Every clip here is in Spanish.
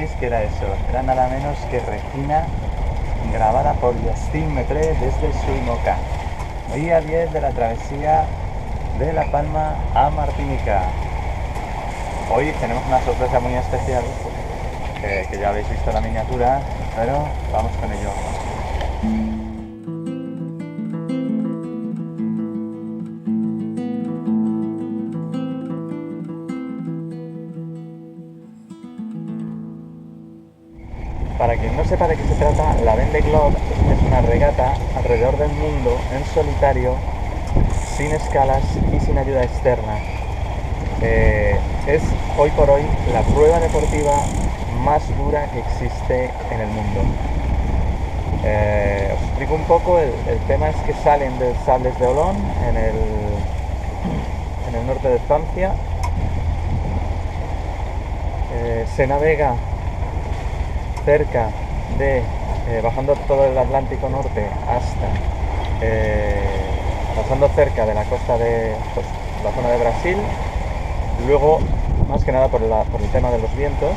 sabéis qué era eso. Era nada menos que Regina, grabada por Justin Metré desde Suimoca. Día 10 de la travesía de La Palma a Martinica. Hoy tenemos una sorpresa muy especial, que ya habéis visto la miniatura, pero vamos con ello. Para quien no sepa de qué se trata, la Vendée Globe es una regata alrededor del mundo en solitario, sin escalas y sin ayuda externa. Es hoy por hoy la prueba deportiva más dura que existe en el mundo. Os explico un poco, el tema es que salen de Sables d'Olonne en el norte de Francia. Se navega cerca de, bajando todo el Atlántico Norte hasta, pasando cerca de la costa de la zona de Brasil, luego, más que nada por el tema de los vientos,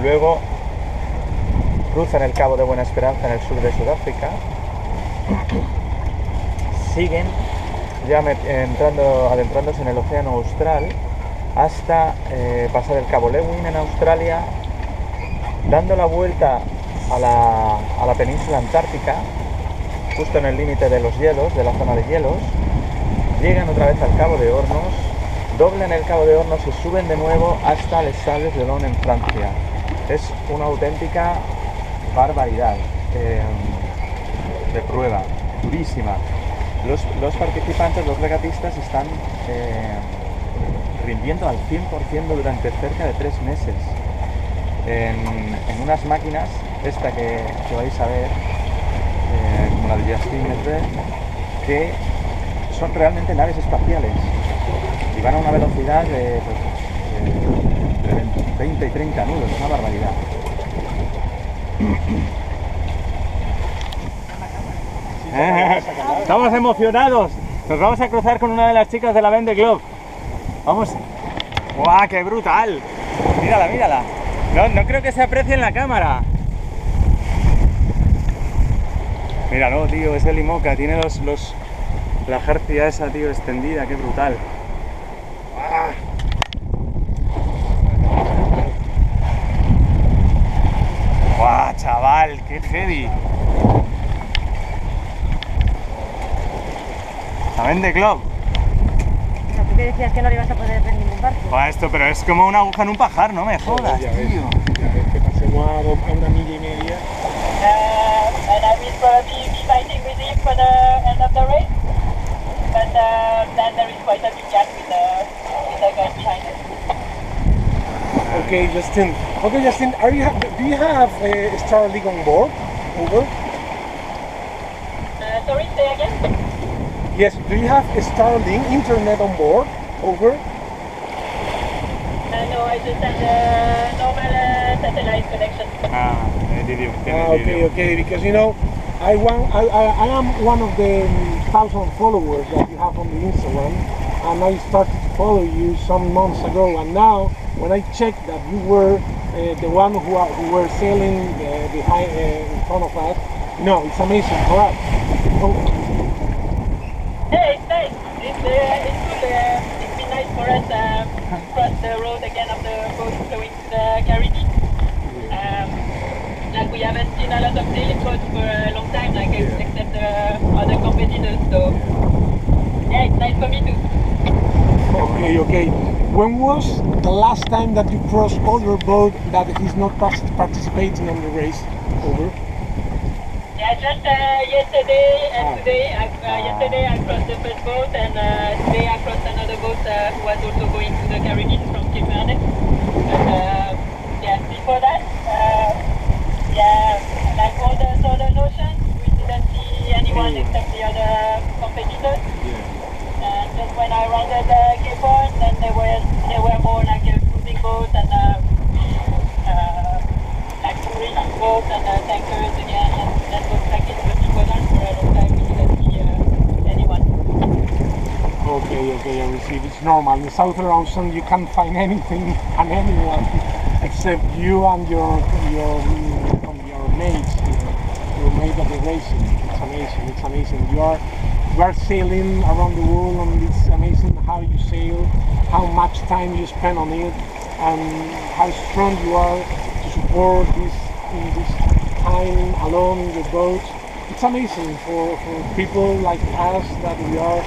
luego cruzan el Cabo de Buena Esperanza en el sur de Sudáfrica, siguen ya adentrándose en el Océano Austral hasta pasar el Cabo Lewin en Australia, dando la vuelta a la península antártica, justo en el límite de los hielos, de la zona de hielos, llegan otra vez al Cabo de Hornos, doblan el Cabo de Hornos y suben de nuevo hasta Les Sables d'Olonne en Francia. Es una auténtica barbaridad de prueba, durísima. Los participantes, los regatistas, están rindiendo al 100% durante cerca de 3 meses. En unas máquinas, esta que vais a ver, como la de Justin Metré, que son realmente naves espaciales y van a una velocidad de 20 y 30 nudos, una barbaridad. Estamos emocionados, nos vamos a cruzar con una de las chicas de la Vendée Globe. Vamos. ¡Guau, qué brutal! Mírala, mírala. No creo que se aprecie en la cámara. Míralo, tío, es el IMOCA, tiene la jarcia esa, tío, extendida, qué brutal. ¡Ah! ¡Guau, chaval! ¡Qué heavy! La Vendée Globe. ¿Tú qué decías que no le ibas a poder ver ningún barco? Buah, esto, pero es como una aguja en un pajar, no me jodas, Ya tío. ves que pasemos a 1,5 millas. And I will probably be fighting with him for the end of the race. But then there is quite a big gap with the guy behind us. Okay, Justin. Do you have Starlink on board? Over. Sorry, say again? Yes. Do you have Starlink internet on board? Over. No, I just have the normal satellite connection. Okay. Because I am one of the 1,000 followers that you have on the Instagram, and I started to follow you some months ago. And now, when I checked that you were the one who were sailing behind in front of us, it's amazing for us. Yeah, it's nice. It's good. It's been nice for us to cross the road again of the boat going to the Caribbean. Like we haven't seen a lot of sailing boats for a long time, except the other competitors. So yeah, it's nice for me too. Okay. When was the last time that you crossed other boat that is not participating in the race? Over. Yeah, just yesterday and today. Yesterday I crossed the first boat, and today I crossed another boat who was also going to the Caribbean from Cape Verde. But yeah, before that, like all the Southern Ocean, we didn't see anyone except the other competitors. And just when I rounded Cape Horn, then there were more like cruising boats and like touring boats and tankers again, and that was like it was important for a long time. We didn't see anyone. Okay, I receive. It's normal. In the Southern Ocean, you can't find anything and anyone. except you and your mates, your mate of the racing. It's amazing. It's amazing. You are sailing around the world, and it's amazing how you sail, how much time you spend on it, and how strong you are to support this time alone in the boat. It's amazing for people like us that we are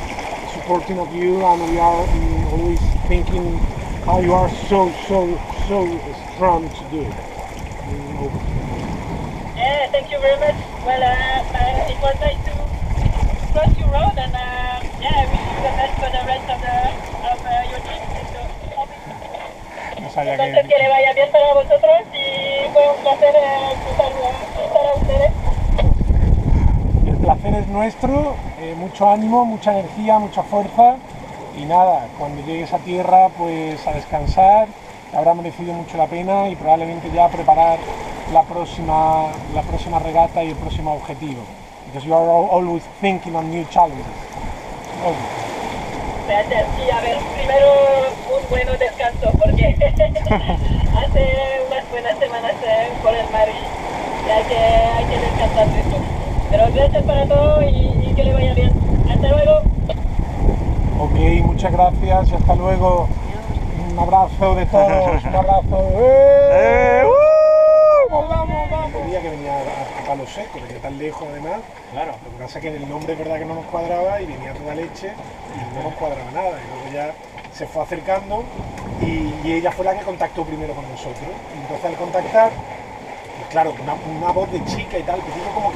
supporting of you, and we are always thinking how you are so strong to do it. Yeah, thank you very much. Well, it was nice to cross your road, and yeah, I wish you the best for the rest of your team. No sabía Entonces, que le vaya bien para vosotros y fue un placer estar a ustedes. El placer es nuestro, mucho ánimo, mucha energía, mucha fuerza, y nada, cuando llegues a tierra pues a descansar, te habrá merecido mucho la pena y probablemente ya preparar la próxima regata y el próximo objetivo. Because you are always thinking on new challenges. Always. Gracias. Y a ver, primero un buen descanso porque hace unas buenas semanas por el mar y hay que descansar de esto. Pero gracias para todo y que le vaya bien. Hasta luego. Ok, muchas gracias y hasta luego. Un abrazo de todos, un abrazo. ¡Vamos! Quería que venía a palo seco, venía tan lejos además. Claro. Lo que pasa es que el nombre es verdad que no nos cuadraba y venía toda leche y no nos cuadraba nada. Y luego ya se fue acercando y ella fue la que contactó primero con nosotros. Y entonces al contactar, pues claro, una voz de chica y tal, pero como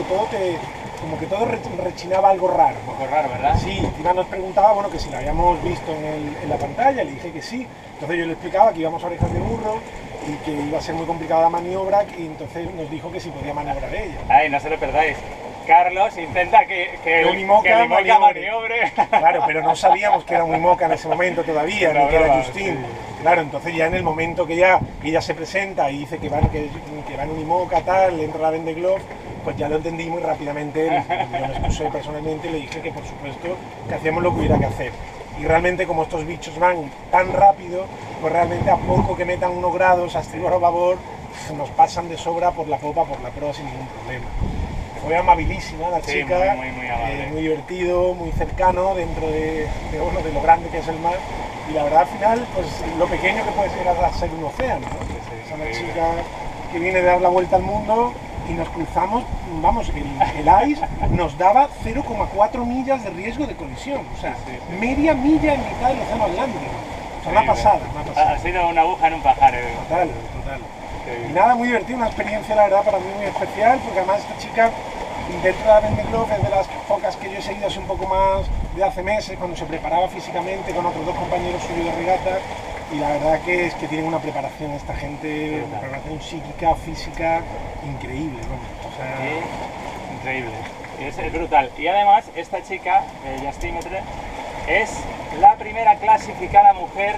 que todo rechinaba algo raro. Un poco raro, ¿verdad? Sí, encima nos preguntaba, bueno, que si la habíamos visto en la pantalla, le dije que sí. Entonces yo le explicaba que íbamos a Orejas de Burro y que iba a ser muy complicada la maniobra, y entonces nos dijo que si podía maniobrar ella. Ay, no se lo perdáis. Carlos intenta que Unimoca maniobre. Claro, pero no sabíamos que era Unimoca en ese momento todavía, ni que era Justin. Sí. Claro, entonces ya en el momento que ella se presenta y dice que va en Unimoca, tal, le entra la Vendée Globe, pues ya lo entendí muy rápidamente. Yo me excusé personalmente y le dije que por supuesto que hacíamos lo que hubiera que hacer. Y realmente como estos bichos van tan rápido, pues realmente a poco que metan unos grados a estribor o babor, nos pasan de sobra por la popa, por la proa sin ningún problema. Fue amabilísima la chica, muy divertido, muy cercano dentro de lo grande que es el mar, y la verdad al final pues lo pequeño que puede llegar a ser un océano, ¿no? Es una chica que viene de dar la vuelta al mundo y nos cruzamos, vamos, el ice nos daba 0,4 millas de riesgo de colisión, o sea, media milla en mitad del océano Atlántico. O sea, una pasada. Ha sido una aguja en un pajar. Total. Y nada, muy divertido, una experiencia la verdad para mí muy especial, porque además esta chica dentro de la Vendée Globe es de las pocas que yo he seguido hace un poco más de hace meses, cuando se preparaba físicamente con otros dos compañeros suyos de regata, y la verdad que es que tienen una preparación esta gente, una preparación psíquica, física, increíble, ¿no? O sea, increíble, es brutal. Y además esta chica, Justine Maitre, es la primera clasificada mujer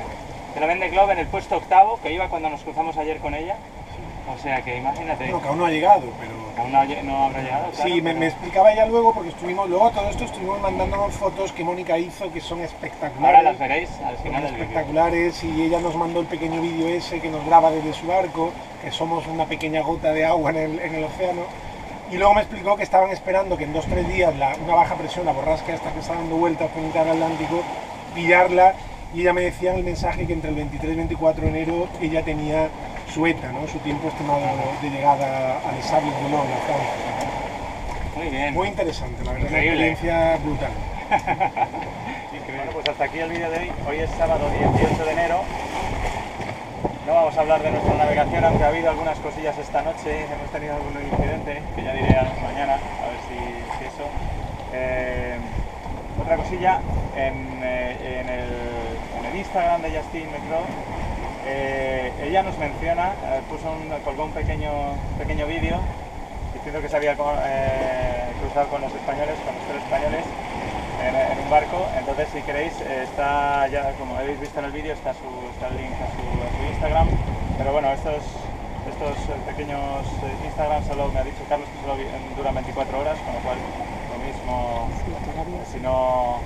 de la Vendée Globe en el puesto octavo, que iba cuando nos cruzamos ayer con ella. O sea que imagínate. Bueno, que aún no ha llegado, pero... Aún no habrá llegado, claro. Sí, me explicaba ella luego, porque luego todo esto estuvimos mandándonos fotos que Mónica hizo, que son espectaculares. Ahora las veréis al final del vídeo. Espectaculares, y ella nos mandó el pequeño vídeo ese que nos graba desde su barco, que somos una pequeña gota de agua en el océano. Y luego me explicó que estaban esperando que en 2 o 3 días una baja presión, la borrasca esta que está dando vueltas por mitad del Atlántico, pillarla, y ella me decía en el mensaje que entre el 23 y 24 de enero ella tenía su ETA, ¿no? Su tiempo estimado de llegada al Sables de Olón, a Francia. Muy bien. Muy interesante, la verdad, increíble. Una experiencia brutal. Bueno, pues hasta aquí el vídeo de hoy. Hoy es sábado 18 de enero. No vamos a hablar de nuestra navegación, aunque ha habido algunas cosillas esta noche. Hemos tenido algún incidente, que ya diré mañana, a ver si eso. Otra cosilla, en el Instagram de Justine Maitre, ella nos menciona, colgó un pequeño vídeo diciendo que se había cruzado con los españoles, con los 3 españoles en un barco. Entonces, si queréis, está ya, como habéis visto en el vídeo, está el link a su Instagram. Pero bueno, estos pequeños Instagram solo me ha dicho Carlos que solo duran 24 horas, con lo cual lo mismo, si no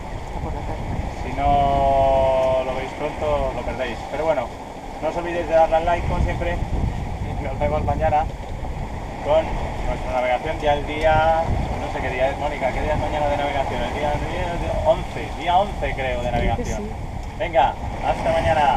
lo veis pronto lo perdéis. Pero bueno, no os olvidéis de darle al like como siempre vemos mañana con nuestra navegación ya el día, no sé qué día es, Mónica, ¿qué día es mañana de navegación? El día 11 creo de navegación. Venga, hasta mañana.